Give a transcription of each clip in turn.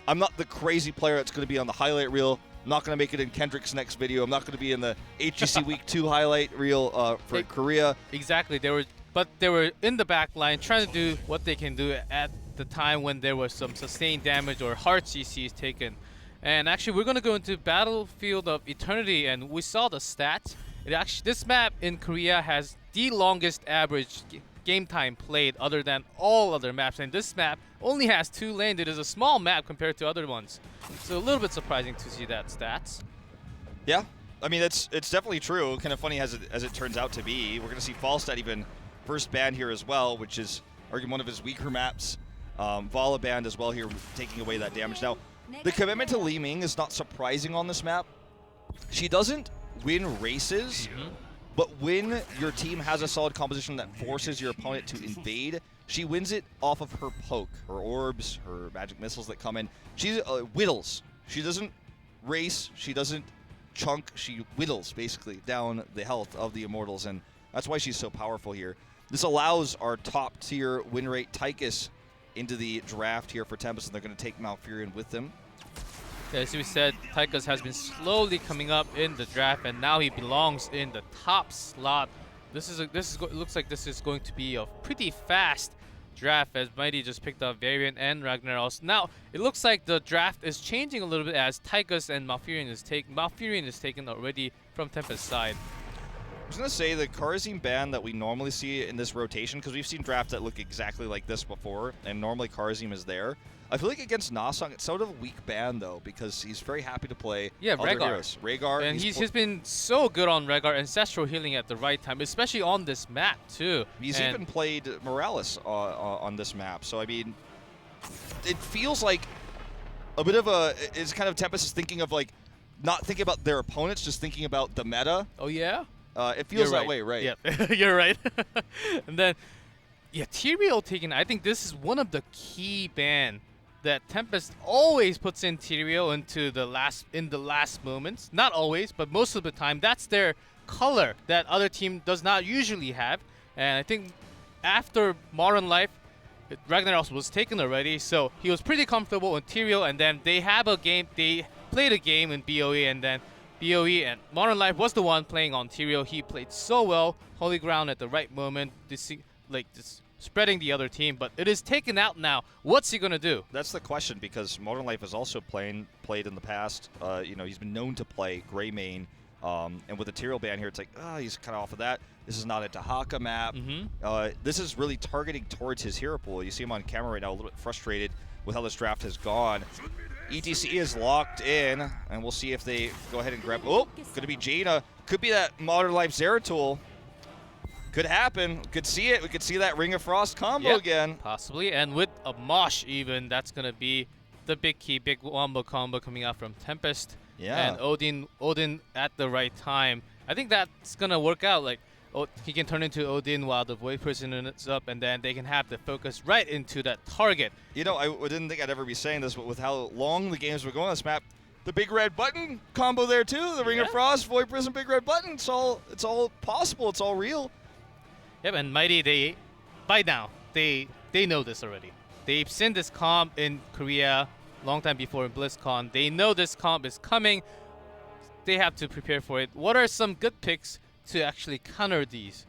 I'm not the crazy player that's going to be on the highlight reel. I'm not going to make it in Kendrick's next video. I'm not going to be in the HGC Week 2 highlight reel for Korea. Exactly. They were in the back line trying to do what they can do at the time when there was some sustained damage or hard CCs taken. And actually, we're going to go into Battlefield of Eternity, and we saw the stats. This map in Korea has the longest average game time played other than all other maps, and this map only has 2 lanes. It is a small map compared to other ones. So a little bit surprising to see that stats. Yeah, I mean, it's definitely true. Kind of funny as it turns out to be. We're going to see Falstad even first banned here as well, which is arguably one of his weaker maps. Vala banned as well here, taking away that damage. Now, the commitment to Li Ming is not surprising on this map. She doesn't win races, but when your team has a solid composition that forces your opponent to invade, she wins it off of her poke, her orbs, her magic missiles that come in. She whittles. She doesn't race. She doesn't chunk. She whittles, basically, down the health of the Immortals, and that's why she's so powerful here. This allows our top-tier win rate Tychus into the draft here for Tempest, and they're going to take Malfurion with them. Yeah, as we said, Tychus has been slowly coming up in the draft, and now he belongs in the top slot. Looks like this is going to be a pretty fast draft, as Mighty just picked up Variant and Ragnaros. Now it looks like the draft is changing a little bit as Tychus and Malfurion is taken already from Tempest's side. I was going to say the Kharazim ban that we normally see in this rotation, because we've seen drafts that look exactly like this before, and normally Kharazim is there. I feel like against Nasang, it's sort of a weak ban, though, because he's very happy to play other heroes. Rhaegar. And he's been so good on Rhaegar, ancestral healing at the right time, especially on this map, too. He's even played Morales on this map. So, I mean, it feels like a bit of a... It's kind of Tempest is thinking of, like, not thinking about their opponents, just thinking about the meta. Oh, yeah? It feels that way, right? Yeah, you're right. And then, yeah, Tyrael taken. I think this is one of the key ban that Tempest always puts in Tyrael into the last moments. Not always, but most of the time. That's their color that other team does not usually have. And I think after Modern Life, Ragnaros was taken already, so he was pretty comfortable in Tyrael. And then they have a game. They played a game in BOE, and then BOE and Modern Life was the one playing on Tyrael. He played so well, Holy Ground at the right moment, spreading the other team, but it is taken out now. What's he gonna do? That's the question, because Modern Life has also played in the past. You know, he's been known to play Grey Main, and with the Tyrael ban here, it's like, he's kind of off of that. This is not a Dahaka map. This is really targeting towards his hero pool. You see him on camera right now, a little bit frustrated with how this draft has gone. ETC is locked in, and we'll see if they go ahead and grab... Oh, going to be Jaina. Could be that Modern Life Zeratul. Could happen. Could see it. We could see that Ring of Frost combo again. Possibly, and with a Mosh even, that's going to be the big key, big wombo combo coming out from Tempest. Yeah. And Odin at the right time. I think that's going to work out. Like, he can turn into Odin while the Void Prison is up, and then they can have the focus right into that target. You know, I didn't think I'd ever be saying this, but with how long the games were going on this map, the big red button combo there too. The Ring of Frost, Void Prison, big red button. It's all possible. It's all real. Yep, and Mighty, by now, they know this already. They've seen this comp in Korea long time before in BlizzCon. They know this comp is coming. They have to prepare for it. What are some good picks to actually counter these?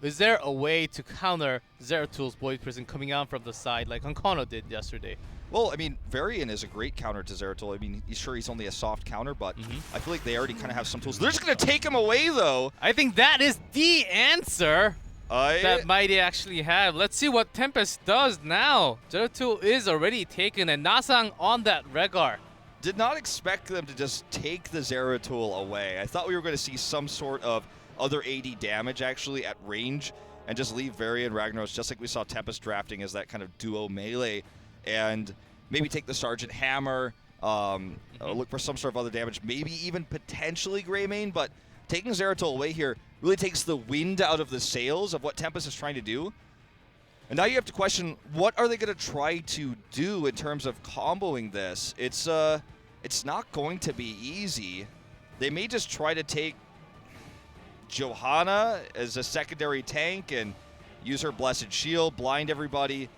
Is there a way to counter Zeratul's Void Prison coming out from the side like Hunkono did yesterday? Well, I mean, Varian is a great counter to Zeratul. I mean, he's only a soft counter, but I feel like they already kind of have some tools. They're just going to take him away, though. I think that is the answer that Mighty actually have. Let's see what Tempest does now. Zeratul is already taken, and Nasang on that Rhaegar. Did not expect them to just take the Zeratul away. I thought we were going to see some sort of other AD damage actually at range and just leave Varian Ragnaros just like we saw Tempest drafting as that kind of duo melee, and maybe take the Sergeant Hammer, look for some sort of other damage, maybe even potentially Greymane, but taking Zeratul away here really takes the wind out of the sails of what Tempest is trying to do. And now you have to question, what are they going to try to do in terms of comboing this? It's not going to be easy. They may just try to take Johanna as a secondary tank and use her Blessed Shield, blind everybody.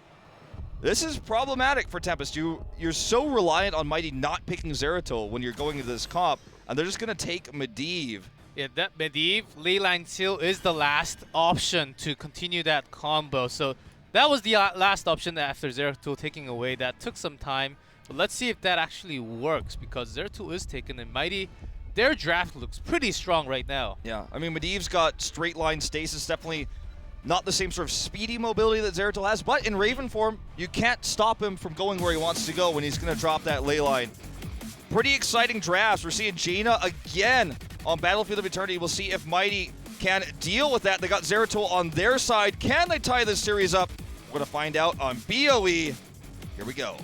This is problematic for Tempest. You're so reliant on Mighty not picking Zeratul when you're going into this comp, and they're just going to take Medivh. Yeah, that Medivh, Leyline Seal is the last option to continue that combo. So that was the last option after Zeratul taking away. That took some time, but let's see if that actually works, because Zeratul is taken and Mighty, their draft looks pretty strong right now. Yeah, I mean, Medivh's got straight line stasis, definitely not the same sort of speedy mobility that Zeratul has, but in Raven form, you can't stop him from going where he wants to go when he's going to drop that ley line. Pretty exciting drafts. We're seeing Jaina again on Battlefield of Eternity. We'll see if Mighty can deal with that. They got Zeratul on their side. Can they tie this series up? We're going to find out on BOE. Here we go.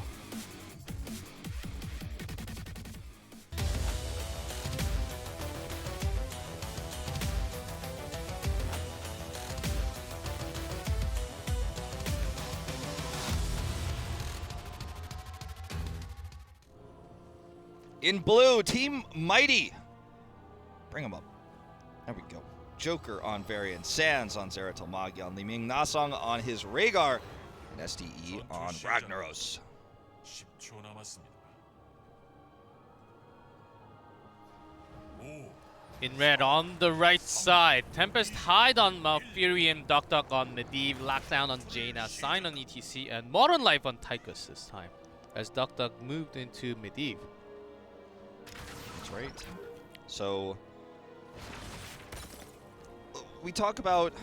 In blue, Team Mighty. Bring him up. There we go. Joker on Varian, Sans on Zeratul, Magi on Liming, Nasong on his Rhaegar, and SDE on Ragnaros. In red on the right side, Tempest hide on Malfurion, Duck on Medivh, Lockdown on Jaina, Sign on ETC, and Modern Life on Tychus this time, as Duck moved into Medivh. That's right. So we talk about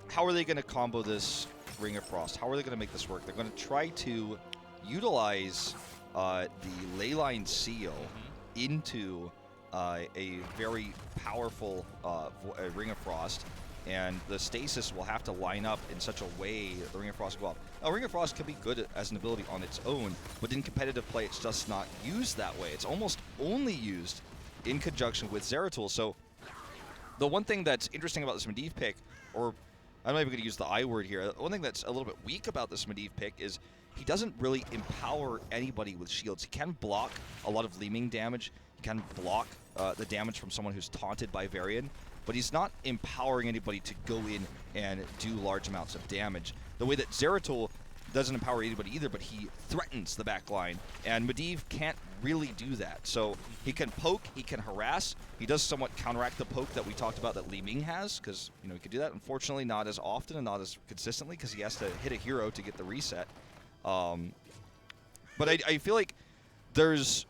how are they going to combo this Ring of Frost? How are they going to make this work? They're going to try to utilize the Leyline Seal into a very powerful Ring of Frost, and the stasis will have to line up in such a way that the Ring of Frost will go up. Now, Ring of Frost can be good as an ability on its own, but in competitive play, it's just not used that way. It's almost only used in conjunction with Zeratul. So the one thing that's interesting about this Medivh pick, or I'm not even going to use the I word here, one thing that's a little bit weak about this Medivh pick is he doesn't really empower anybody with shields. He can block a lot of Liming damage. He can block the damage from someone who's taunted by Varian, but he's not empowering anybody to go in and do large amounts of damage. The way that Zeratul doesn't empower anybody either, but he threatens the back line, and Medivh can't really do that. So he can poke, he can harass, he does somewhat counteract the poke that we talked about that Li Ming has, because he can do that. Unfortunately, not as often and not as consistently, because he has to hit a hero to get the reset. But I feel like there's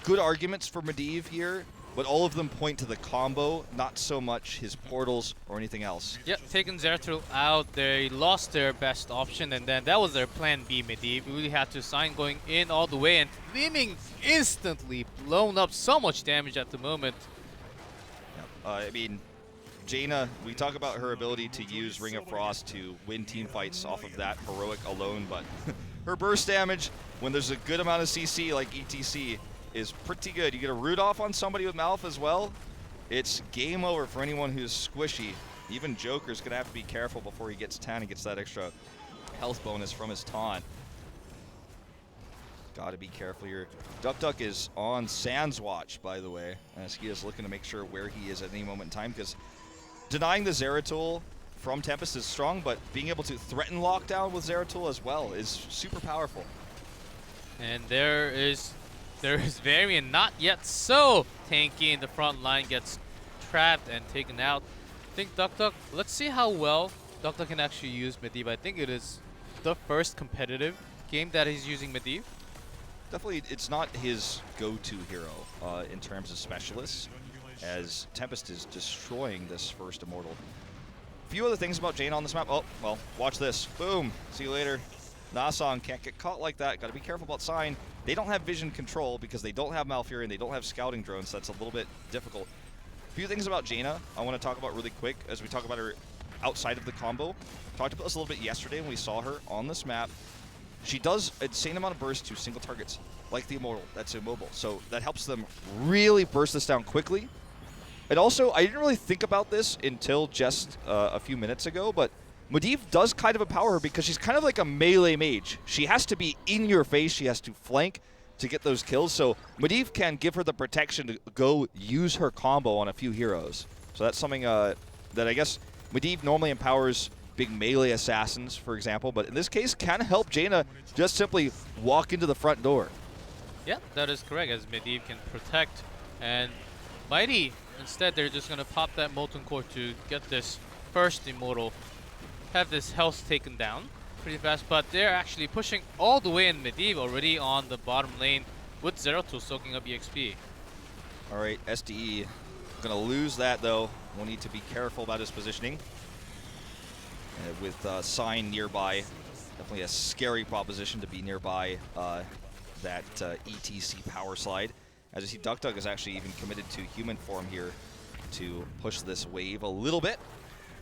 good arguments for Medivh here, but all of them point to the combo, not so much his portals or anything else. Yep, taking Zeratul out, they lost their best option, and then that was their plan B, Medivh. We really had to sign going in all the way, and Liming instantly blown up so much damage at the moment. Yep. I mean, Jaina, we talk about her ability to use Ring of Frost to win team fights off of that heroic alone, but her burst damage, when there's a good amount of CC like ETC, is pretty good. You get a root off on somebody with Malf as well, it's game over for anyone who's squishy. Even Joker's gonna have to be careful before he gets 10 and gets that extra health bonus from his taunt. Gotta be careful here. Duck is on Sans watch, by the way, as he is looking to make sure where he is at any moment in time, because denying the Zeratul from Tempest is strong, but being able to threaten lockdown with Zeratul as well is super powerful. And there is Varian, not yet so tanky in the front line, gets trapped and taken out. I think Duck, let's see how well Duck can actually use Medivh. I think it is the first competitive game that he's using Medivh. Definitely, it's not his go-to hero in terms of specialists, as Tempest is destroying this first Immortal. A few other things about Jaina on this map. Oh, well, watch this. Boom. See you later. Nasong can't get caught like that. Got to be careful about Sign. They don't have vision control because they don't have Malfurion. They don't have scouting drones, so that's a little bit difficult. A few things about Jaina I want to talk about really quick as we talk about her outside of the combo. Talked about this a little bit yesterday when we saw her on this map. She does an insane amount of burst to single targets, like the Immortal, that's immobile. So that helps them really burst this down quickly. And also, I didn't really think about this until just a few minutes ago, but Medivh does kind of empower her because she's kind of like a melee mage. She has to be in your face, she has to flank to get those kills, so Medivh can give her the protection to go use her combo on a few heroes. So that's something that I guess Medivh normally empowers big melee assassins, for example. But in this case, can help Jaina just simply walk into the front door. Yeah, that is correct, as Medivh can protect. And Mighty, instead, they're just going to pop that Molten Core to get this first Immortal, have this health taken down pretty fast. But they're actually pushing all the way in Medivh already on the bottom lane with Zeratul soaking up EXP. All right, SDE going to lose that, though. We'll need to be careful about his positioning. With Sign nearby, definitely a scary proposition to be nearby that ETC power slide. As you see, DuckDuck is actually even committed to human form here to push this wave a little bit.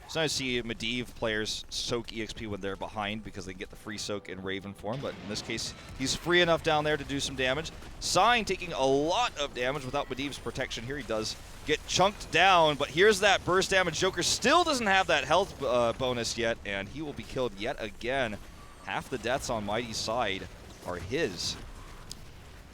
It's nice to see Medivh players soak EXP when they're behind because they get the free soak in Raven form, but in this case, he's free enough down there to do some damage. Sign taking a lot of damage without Medivh's protection here. He does get chunked down, but here's that burst damage. Joker still doesn't have that health bonus yet, and he will be killed yet again. Half the deaths on Mighty's side are his.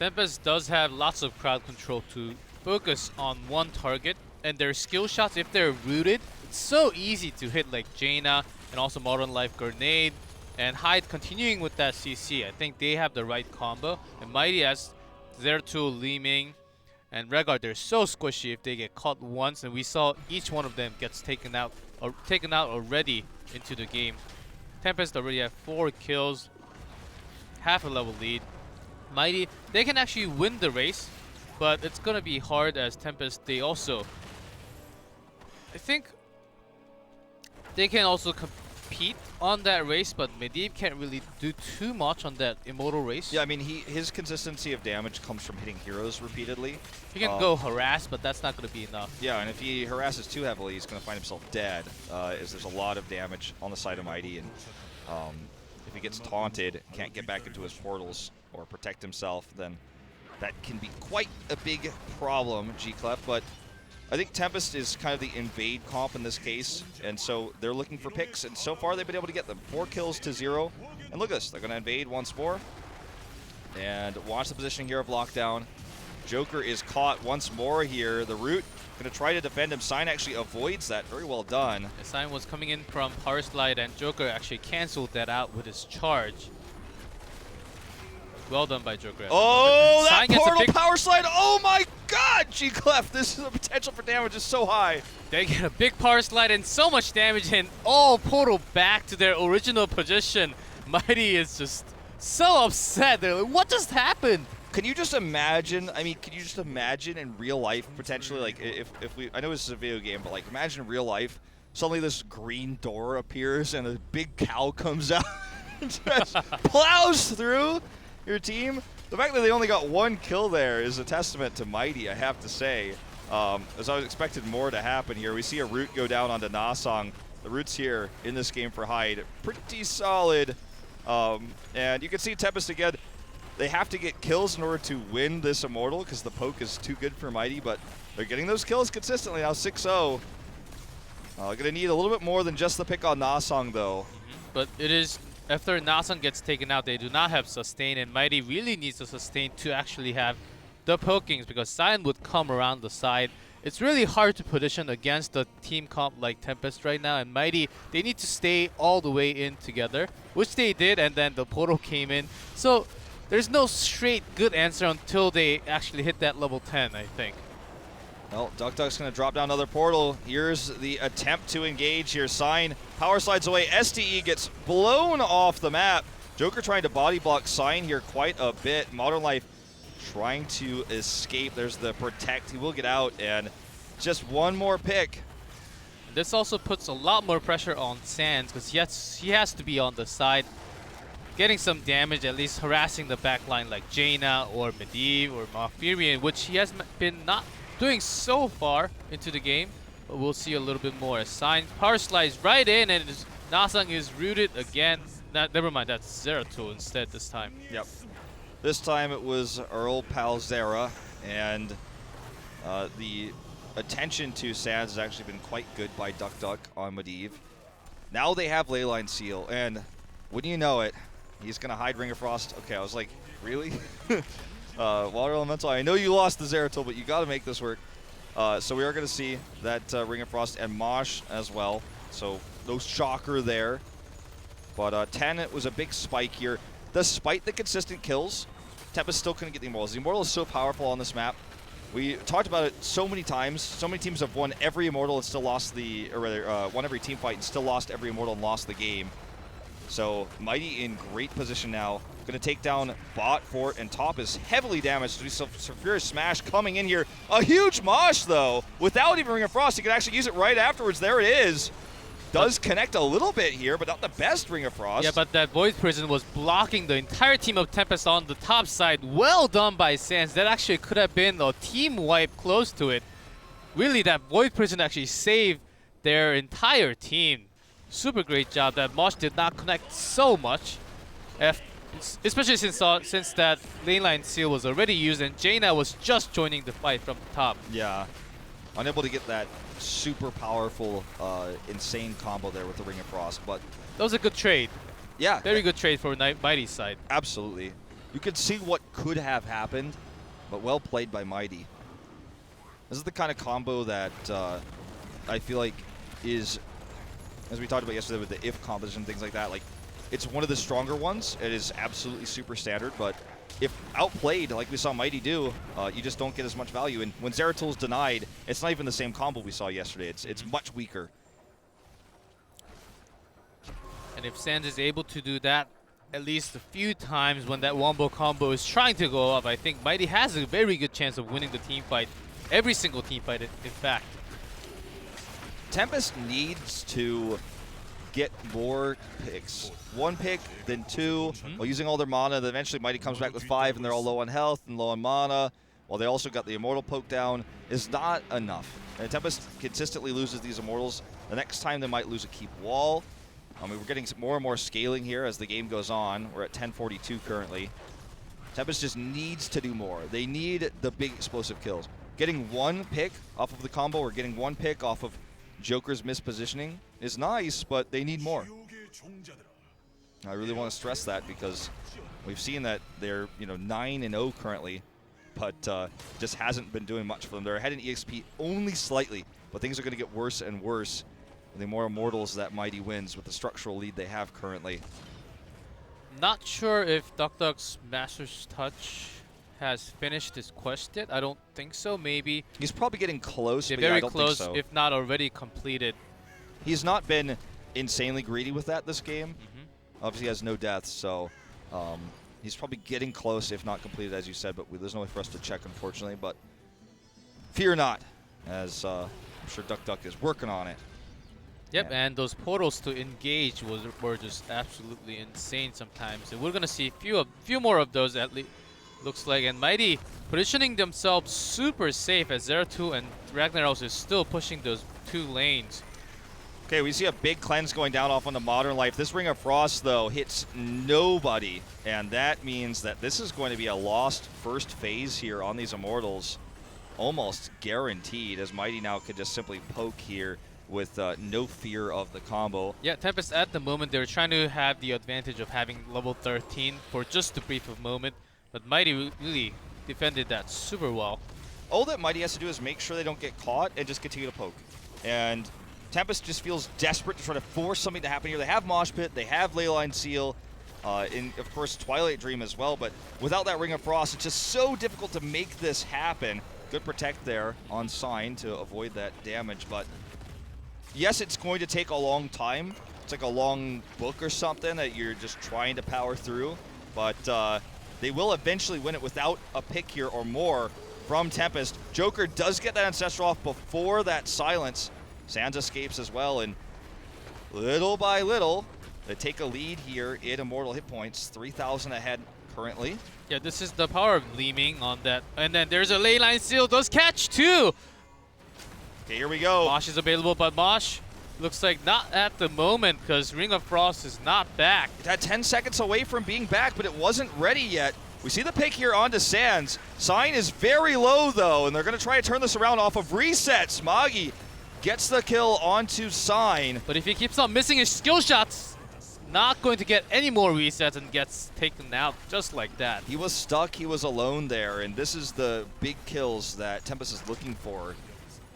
Tempest does have lots of crowd control to focus on one target, and their skill shots, if they're rooted, it's so easy to hit like Jaina and also Modern Life Grenade and Hyde continuing with that CC. I think they have the right combo. And Mighty has Zeratul, Li Ming, and Regard. They're so squishy if they get caught once, and we saw each one of them gets taken out already into the game. Tempest already have 4 kills, half a level lead. Mighty, they can actually win the race, but it's gonna be hard as Tempest, they also, I think they can also compete on that race, but Medivh can't really do too much on that Immortal race. Yeah, I mean, his consistency of damage comes from hitting heroes repeatedly. He can go harass, but that's not going to be enough. Yeah, and if he harasses too heavily, he's going to find himself dead, as there's a lot of damage on the side of Mighty, and if he gets taunted, can't get back into his portals or protect himself, then that can be quite a big problem, G-Clef, but I think Tempest is kind of the invade comp in this case, and so they're looking for picks, and so far they've been able to get them. 4 kills to 0, and look at this, they're going to invade once more, and watch the positioning here of Lockdown. Joker is caught once more here. The Root going to try to defend him. Sign actually avoids that. Very well done. The Sign was coming in from Power Slide, and Joker actually canceled that out with his charge. Well done by Joker. Oh, that portal power slide. Oh my god, G-Clef. This is the potential for damage is so high. They get a big power slide and so much damage, and all portal back to their original position. Mighty is just so upset. They're like, what just happened? Can you just imagine, I mean, can you just imagine in real life, potentially, like, if we, I know this is a video game, but, like, imagine in real life, suddenly this green door appears and a big cow comes out and just plows through your team. The fact that they only got 1 kill there is a testament to Mighty, I have to say. As I was expected more to happen here. We see a Root go down onto Nasong. The Roots here in this game for Hyde, pretty solid. And you can see Tempest again. They have to get kills in order to win this Immortal because the poke is too good for Mighty, but they're getting those kills consistently now, 6-0. Gonna need a little bit more than just the pick on Nasong though. But it is, after Nasong gets taken out, they do not have sustain, and Mighty really needs to sustain to actually have the pokings because Sion would come around the side. It's really hard to position against a team comp like Tempest right now, and Mighty, they need to stay all the way in together, which they did, and then the portal came in. So there's no straight good answer until they actually hit that level 10, I think. Well, DuckDuck's going to drop down another portal. Here's the attempt to engage here. Sign power slides away. SDE gets blown off the map. Joker trying to body block Sign here quite a bit. Modern Life trying to escape. There's the protect. He will get out, and just one more pick. This also puts a lot more pressure on Sands because he has to be on the side, getting some damage, at least harassing the backline like Jaina or Medivh or Malfurion, which he has been not doing so far into the game, but we'll see a little bit more. Sign power slides right in, and Nasong is rooted again. Never mind, that's Zeratul instead this time. Yep. This time it was Earl Palzera, and the attention to Sands has actually been quite good by DuckDuck on Medivh. Now they have Leyline Seal, and wouldn't you know it, he's going to hide Ring of Frost. Okay, I was like, really? Water Elemental, I know you lost the Zeratul, but you got to make this work. So we are going to see that Ring of Frost and Mosh as well. So no shocker there. But 10, it was a big spike here. Despite the consistent kills, Tempest still couldn't get the Immortals. The Immortal is so powerful on this map. We talked about it so many times. So many teams have won every Immortal and still lost the, or rather, won every team fight and still lost every Immortal and lost the game. So Mighty in great position now. Going to take down bot, fort, and top is heavily damaged. We saw Furious Smash coming in here. A huge mosh, though. Without even Ring of Frost, he could actually use it right afterwards. There it is. Does connect a little bit here, but not the best Ring of Frost. Yeah, but that Void Prison was blocking the entire team of Tempest on the top side. Well done by Sans. That actually could have been a team wipe close to it. Really, that Void Prison actually saved their entire team. Super great job. That Mosh did not connect so much. Especially since that lane line seal was already used and Jaina was just joining the fight from the top. Yeah. Unable to get that super powerful, insane combo there with the Ring of Frost, but that was a good trade. Yeah. Very good trade for Mighty's side. Absolutely. You could see what could have happened, but well played by Mighty. This is the kind of combo that I feel like is, as we talked about yesterday with the if combos and things like that, like it's one of the stronger ones. It is absolutely super standard, but if outplayed, like we saw Mighty do, you just don't get as much value. And when Zeratul is denied, it's not even the same combo we saw yesterday. It's much weaker. And if Sans is able to do that at least a few times when that wombo combo is trying to go up, I think Mighty has a very good chance of winning the team fight. Every single team fight, in fact. Tempest needs to get more picks. One pick, then two, while using all their mana. Then eventually Mighty comes back with 5, and they're all low on health and low on mana. While they also got the Immortal poke down, is not enough. And Tempest consistently loses these Immortals. The next time they might lose a keep wall. I mean, we're getting more and more scaling here as the game goes on. We're at 1042 currently. Tempest just needs to do more. They need the big explosive kills. Getting one pick off of the combo or getting one pick off of Joker's mispositioning is nice, but they need more. I really want to stress that because we've seen that they're 9-0 currently, but just hasn't been doing much for them. They're ahead in EXP only slightly, but things are going to get worse and worse the more Immortals that Mighty wins with the structural lead they have currently. Not sure if Duck's Master's Touch has finished his quest yet. I don't think so. Maybe he's probably getting close. They're but yeah, very I don't close, think so. if not already completed. He's not been insanely greedy with that this game. Obviously, he has no deaths, so he's probably getting close, if not completed, as you said. But there's no way for us to check, unfortunately. But fear not, as I'm sure Duck is working on it. Yep, and those portals to engage were just absolutely insane sometimes. And we're gonna see a few more of those at least. Looks like, and Mighty positioning themselves super safe as Zeratul and Ragnaros is still pushing those 2 lanes. Okay, we see a big cleanse going down off onto Modern Life. This Ring of Frost, though, hits nobody, and that means that this is going to be a lost first phase here on these Immortals. Almost guaranteed, as Mighty now could just simply poke here with no fear of the combo. Yeah, Tempest at the moment, they're trying to have the advantage of having level 13 for just a brief of moment. But Mighty really defended that super well. All that Mighty has to do is make sure they don't get caught and just continue to poke. And Tempest just feels desperate to try to force something to happen here. They have Mosh Pit, they have Leyline Seal, and of course Twilight Dream as well, but without that Ring of Frost, it's just so difficult to make this happen. Good protect there on Sign to avoid that damage, but yes, it's going to take a long time. It's like a long book or something that you're just trying to power through, but they will eventually win it without a pick here or more from Tempest. Joker does get that Ancestral off before that silence. Sans escapes as well, and little by little, they take a lead here in Immortal hit points. 3,000 ahead currently. Yeah, this is the power of Gleaming on that. And then there's a Leyline Seal, does catch too! Okay, here we go. Mosh is available, but Mosh looks like not at the moment because Ring of Frost is not back. It had 10 seconds away from being back, but it wasn't ready yet. We see the pick here onto Sans. Sign is very low, though, and they're going to try to turn this around off of resets. Magi gets the kill onto Sign. But if he keeps on missing his skill shots, not going to get any more resets and gets taken out just like that. He was stuck. He was alone there, and this is the big kills that Tempest is looking for.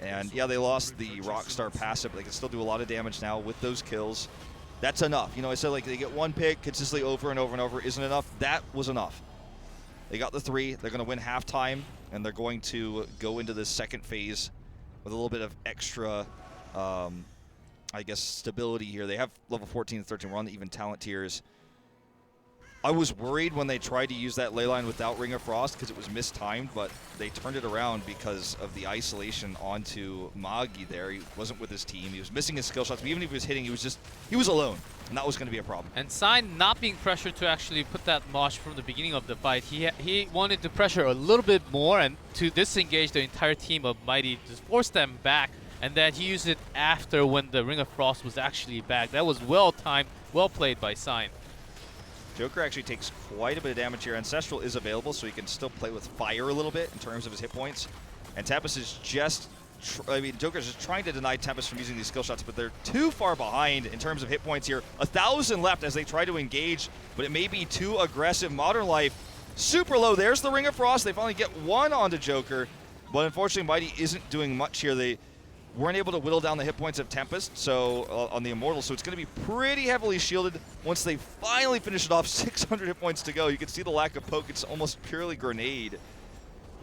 And yeah, they lost the Rockstar passive, but they can still do a lot of damage now with those kills. That's enough. You know, I said like they get one pick consistently over and over and over isn't enough. That was enough. They got the 3. They're going to win halftime, and they're going to go into this second phase with a little bit of extra, I guess, stability here. They have level 14 and 13. We're on the even talent tiers. I was worried when they tried to use that ley line without Ring of Frost because it was mistimed, but they turned it around because of the isolation onto Magi there. He wasn't with his team. He was missing his skill shots, but even if he was hitting, he was alone, and that was going to be a problem. And Sign not being pressured to actually put that mosh from the beginning of the fight. He wanted to pressure a little bit more and to disengage the entire team of Mighty, to force them back, and then he used it after when the Ring of Frost was actually back. That was well timed, well played by Sign. Joker actually takes quite a bit of damage here. Ancestral is available, so he can still play with fire a little bit in terms of his hit points. And Tempest is just, Joker's just trying to deny Tempest from using these skill shots, but they're too far behind in terms of hit points here. 1,000 left as they try to engage, but it may be too aggressive. Modern Life, super low. There's the Ring of Frost. They finally get one onto Joker, but unfortunately Mighty isn't doing much here. They weren't able to whittle down the hit points of Tempest on the Immortal, so it's going to be pretty heavily shielded once they finally finish it off. 600 hit points to go. You can see the lack of poke. It's almost purely grenade.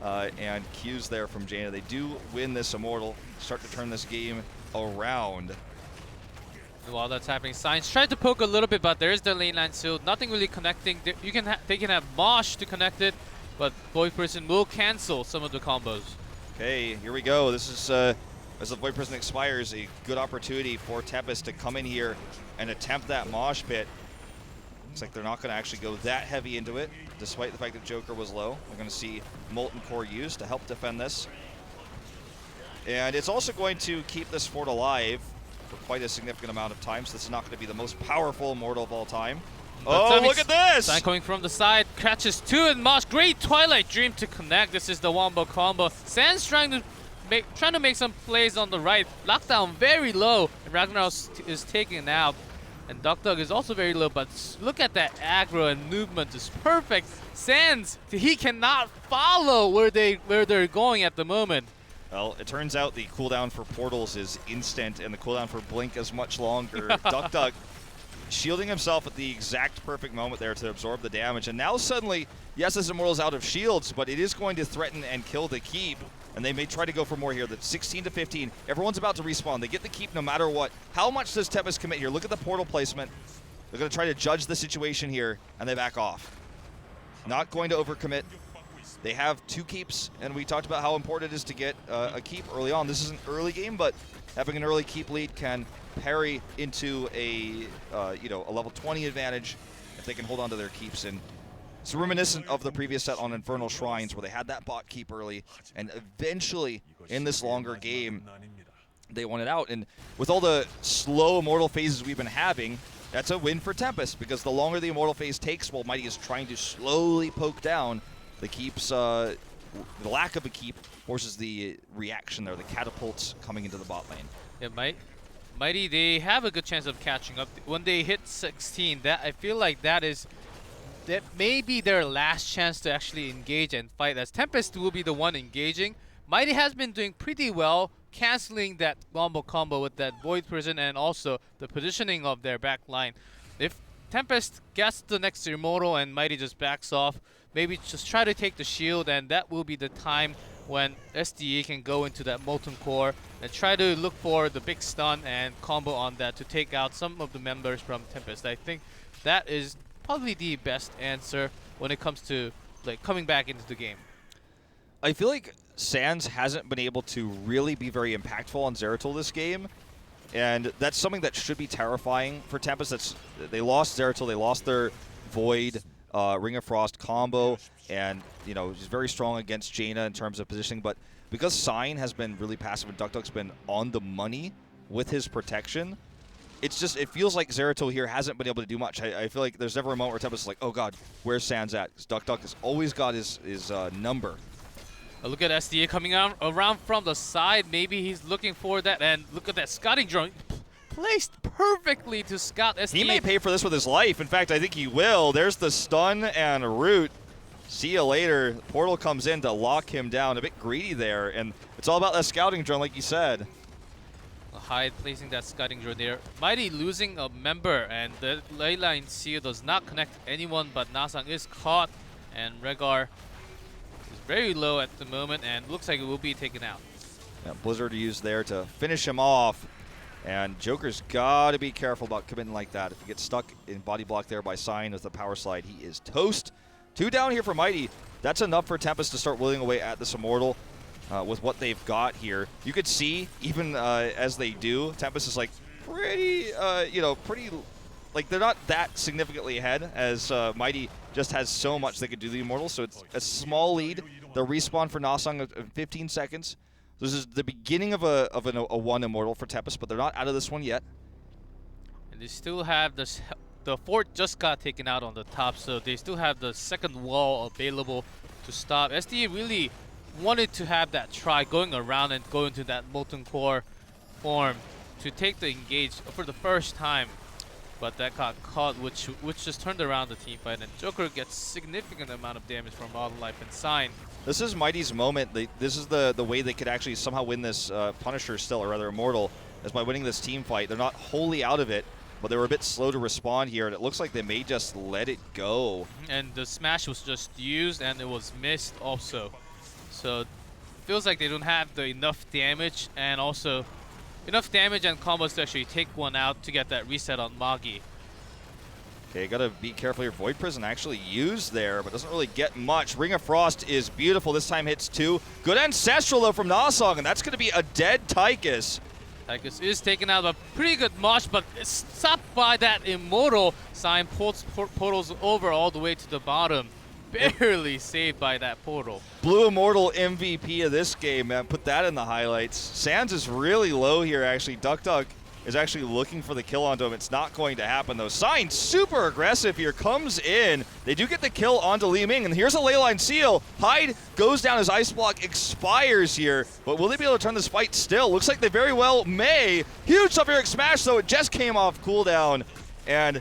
And Q's there from Jaina. They do win this Immortal, start to turn this game around. While that's happening, Science tried to poke a little bit, but there's the lane line still. Nothing really connecting. They can have Mosh to connect it, but Void Person will cancel some of the combos. Okay, here we go. This is as the Void Prison expires, a good opportunity for Tempest to come in here and attempt that mosh pit. Looks like they're not going to actually go that heavy into it, despite the fact that Joker was low. We're going to see Molten Core used to help defend this. And it's also going to keep this fort alive for quite a significant amount of time, so this is not going to be the most powerful Immortal of all time. Oh, look at this! Sign coming from the side, catches 2 and Mosh. Great Twilight Dream to connect. This is the wombo combo. Sans trying to make some plays on the right. Lockdown very low, and Ragnar is taken out. And Duck Dog is also very low, but look at that aggro and movement is perfect. Sans, he cannot follow where they're going at the moment. Well, it turns out the cooldown for portals is instant, and the cooldown for Blink is much longer. Duck Dog shielding himself at the exact perfect moment there to absorb the damage. And now suddenly, yes, this Immortal's out of shields, but it is going to threaten and kill the keep. And they may try to go for more here. That's 16 to 15. Everyone's about to respawn. They get the keep no matter what. How much does Tempest commit here? Look at the portal placement. They're going to try to judge the situation here, and they back off. Not going to overcommit. They have 2 keeps, and we talked about how important it is to get a keep early on. This is an early game, but having an early keep lead can parry into a level 20 advantage if they can hold on to their keeps. And it's reminiscent of the previous set on Infernal Shrines where they had that bot keep early, and eventually in this longer game they won it out. And with all the slow Immortal phases we've been having, that's a win for Tempest, because the longer the Immortal phase takes while Mighty is trying to slowly poke down, the keeps, the lack of a keep forces the reaction there, the catapults coming into the bot lane. Yeah, Mighty, they have a good chance of catching up. When they hit 16, I feel like that may be their last chance to actually engage and fight, as Tempest will be the one engaging. Mighty has been doing pretty well, canceling that wombo combo with that Void Prison and also the positioning of their back line. If Tempest gets the next Immortal and Mighty just backs off, maybe just try to take the shield, and that will be the time when SDE can go into that Molten Core and try to look for the big stun and combo on that to take out some of the members from Tempest. I think that is probably the best answer when it comes to coming back into the game. I feel like Sans hasn't been able to really be very impactful on Zeratul this game, and that's something that should be terrifying for Tempest. They lost Zeratul, they lost their Void, Ring of Frost combo, and he's very strong against Jaina in terms of positioning, but because Sign has been really passive and Duck Duck's been on the money with his protection, it feels like Zeratul here hasn't been able to do much. I feel like there's never a moment where Tempest is like, oh god, where's Sans at? Because Duck Duck has always got his number. Look at SDA coming around from the side. Maybe he's looking for that, and look at that scouting drone. Placed perfectly to scout SDA. He may pay for this with his life. In fact, I think he will. There's the stun and root. See you later. Portal comes in to lock him down. A bit greedy there, and it's all about that scouting drone, like you said. Hyde placing that scouting drone there. Mighty losing a member, and the leyline seal does not connect anyone, but Nasang is caught, and Rehgar is very low at the moment, and looks like it will be taken out. Yeah, Blizzard used there to finish him off, and Joker's got to be careful about committing like that. If he gets stuck in body block there by Sign with the power slide, he is toast. 2 down here for Mighty. That's enough for Tempest to start willing away at this Immortal. With what they've got here, you could see even as they do, Tempest is like pretty, pretty, like they're not that significantly ahead as Mighty just has so much they could do the Immortal. So it's a small lead. They'll respawn for Nasang in 15 seconds. This is the beginning of a 1 Immortal for Tempest, but they're not out of this one yet. And they still have this. The fort just got taken out on the top, so they still have the second wall available to stop. SD really wanted to have that try going around and go into that molten core form to take the engage for the first time, but that got caught, which just turned around the team fight, and Joker gets significant amount of damage from Model Life and Sign. This is Mighty's moment. This is the way they could actually somehow win this Punisher still, or rather Immortal, is by winning this team fight. They're not wholly out of it, but they were a bit slow to respond here, and it looks like they may just let it go. And the smash was just used, and it was missed also. So it feels like they don't have the enough damage, and also enough damage and combos to actually take one out to get that reset on Magi. Okay, gotta be careful here. Void Prison actually used there, but doesn't really get much. Ring of Frost is beautiful. This time hits 2. Good Ancestral though from Nasang, and that's gonna be a dead Tychus. Tychus is taken out of a pretty good mosh, but it's stopped by that Immortal. Sign portals over all the way to the bottom. Barely saved by that portal. Blue Immortal MVP of this game, man. Put that in the highlights. Sands is really low here, actually. Duck is actually looking for the kill onto him. It's not going to happen, though. Sign super aggressive here. Comes in. They do get the kill onto Li Ming, and here's a Leyline Seal. Hyde goes down. His Ice Block expires here, but will they be able to turn this fight still? Looks like they very well may. Huge sulfuric smash, though. It just came off cooldown, and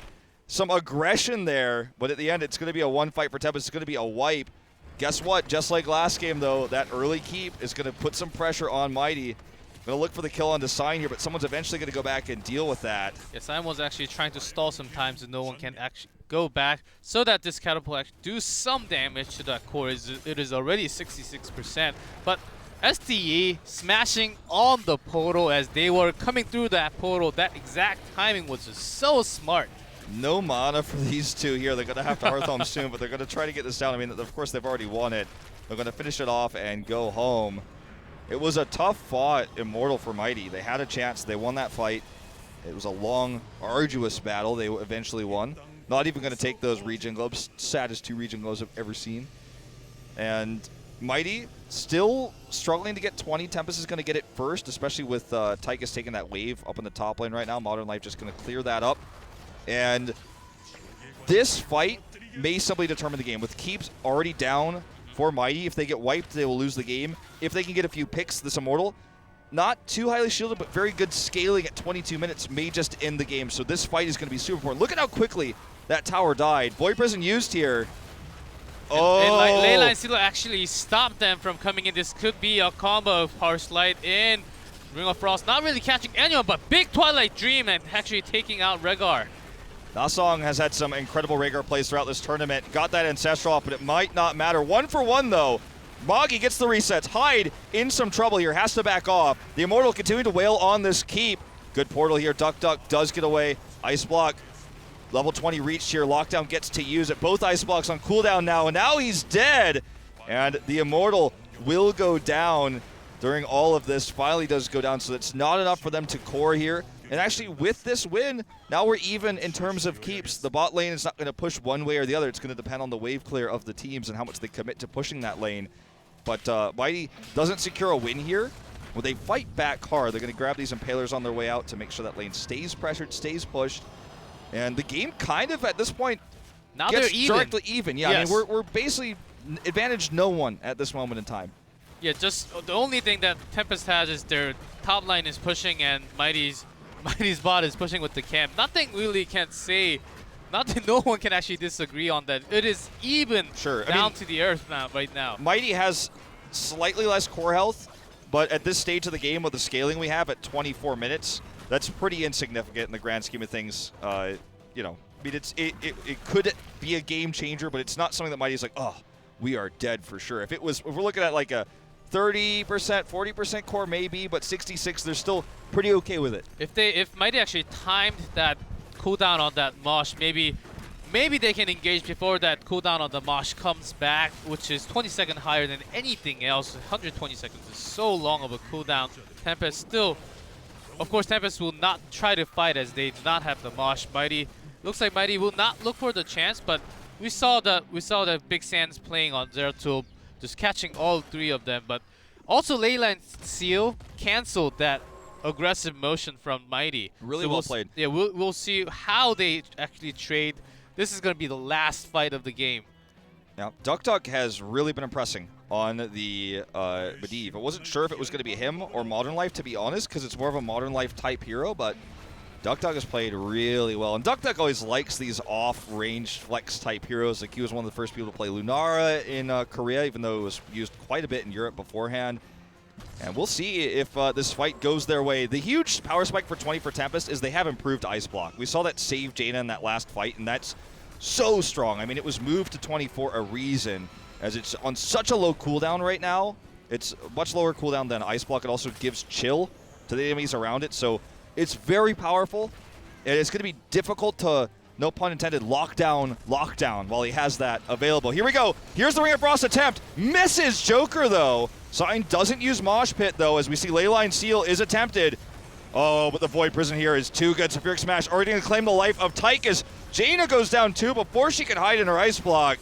some aggression there, but at the end, it's going to be a 1 fight for Tempest. It's going to be a wipe. Guess what? Just like last game, though, that early keep is going to put some pressure on Mighty. Going to look for the kill on the Sign here, but someone's eventually going to go back and deal with that. Yeah, Sign was actually trying to stall some time so no one can actually go back, so that this catapult actually do some damage to that core. It is already 66%, but STE smashing on the portal as they were coming through that portal. That exact timing was just so smart. No mana for these two here. They're going to have to Hearth Home soon, but they're going to try to get this down. I mean, of course, they've already won it. They're going to finish it off and go home. It was a tough fought Immortal for Mighty. They had a chance. They won that fight. It was a long, arduous battle. They eventually won. Not even going to take those Regen Globes. Saddest 2 Regen Globes I've ever seen. And Mighty still struggling to get 20. Tempest is going to get it first, especially with Tychus taking that wave up in the top lane right now. Modern Life just going to clear that up. And this fight may simply determine the game. With keeps already down for Mighty, if they get wiped, they will lose the game. If they can get a few picks, this Immortal, not too highly shielded, but very good scaling at 22 minutes, may just end the game. So this fight is going to be super important. Look at how quickly that tower died. Void Prison used here. And Leyline Seal actually stopped them from coming in. This could be a combo of Power Slide in Ring of Frost. Not really catching anyone, but big Twilight Dream and actually taking out Rehgar. Nasang has had some incredible Rehgar plays throughout this tournament. Got that Ancestral off, but it might not matter. 1 for 1, though. Magi gets the resets. Hyde in some trouble here. Has to back off. The Immortal continuing to wail on this keep. Good portal here. Duck does get away. Ice Block. Level 20 reached here. Lockdown gets to use it. Both Ice Blocks on cooldown now, and now he's dead. And the Immortal will go down during all of this. Finally does go down, so it's not enough for them to core here. And actually, with this win, now we're even in terms of keeps. The bot lane is not going to push one way or the other. It's going to depend on the wave clear of the teams and how much they commit to pushing that lane. But Mighty doesn't secure a win here. When they fight back hard, they're going to grab these Impalers on their way out to make sure that lane stays pressured, stays pushed. And the game kind of, at this point, now gets they're even. directly even. Yeah, yes. I mean, we're basically advantage no one at this moment in time. Yeah, just the only thing that Tempest has is their top line is pushing and Mighty's bot is pushing with the camp. Nothing really can say not that no one can actually disagree on that. It is even Sure. down to the earth now, right now. Mighty has slightly less core health, but at this stage of the game with the scaling we have at 24 minutes, that's pretty insignificant in the grand scheme of things. You know, I mean, it could be a game changer, but it's not something that Mighty's like, oh, we are dead for sure. If we're looking at like a 30%, 40% core maybe, but 66, they're still pretty okay with it. If Mighty actually timed that cooldown on that Mosh, maybe they can engage before that cooldown on the Mosh comes back, which is 20 seconds higher than anything else. 120 seconds is so long of a cooldown. Tempest still, of course, Tempest will not try to fight as they do not have the Mosh. Mighty looks like Mighty will not look for the chance, but we saw the Big Sands playing on Zeratul, just catching all three of them. But also Leyline Seal canceled that aggressive motion from Mighty. Really well played. Yeah, we'll see how they actually trade. This is going to be the last fight of the game. Now, Duck has really been impressing on the Medivh. I wasn't sure if it was going to be him or Modern Life, to be honest, because it's more of a Modern Life type hero, but Duck has played really well. And Duck always likes these off-range flex type heroes. Like, he was one of the first people to play Lunara in Korea, even though it was used quite a bit in Europe beforehand. And we'll see if this fight goes their way. The huge power spike for 20 for Tempest is they have improved Ice Block. We saw that save Jaina in that last fight, and that's so strong. I mean, it was moved to 20 for a reason, as it's on such a low cooldown right now. It's much lower cooldown than Ice Block. It also gives chill to the enemies around it, so it's very powerful. And it's going to be difficult to, no pun intended, lockdown while he has that available. Here we go. Here's the Ring of Frost attempt. Misses Joker, though. Sign doesn't use Mosh Pit, though, as we see Leyline Seal is attempted. Oh, but the Void Prison here is too good. Sulfuric Smash already going to claim the life of Tyke as Jaina goes down too before she can hide in her Ice Block.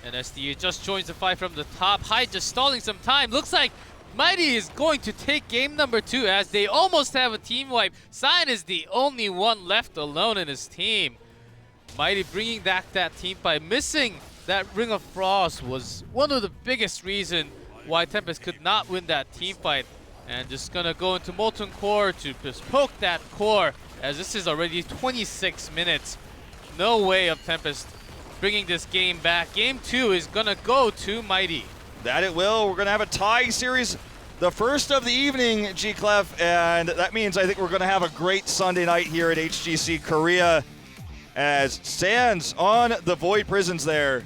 And SDU just joins the fight from the top. Hyde just stalling some time. Looks like Mighty is going to take game number 2 as they almost have a team wipe. Sign is the only one left alone in his team. Mighty bringing back that team fight. Missing that Ring of Frost was one of the biggest reasons why Tempest could not win that team fight. And just gonna go into Molten Core to just poke that core, as this is already 26 minutes. No way of Tempest bringing this game back. Game 2 is gonna go to Mighty. That it will. We're gonna have a tie series, the first of the evening, G-Clef, and that means I think we're gonna have a great Sunday night here at HGC Korea, as Sands on the Void Prisons there,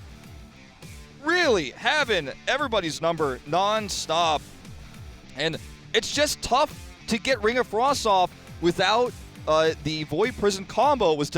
really having everybody's number non-stop. And it's just tough to get Ring of Frost off without the Void Prison combo. It was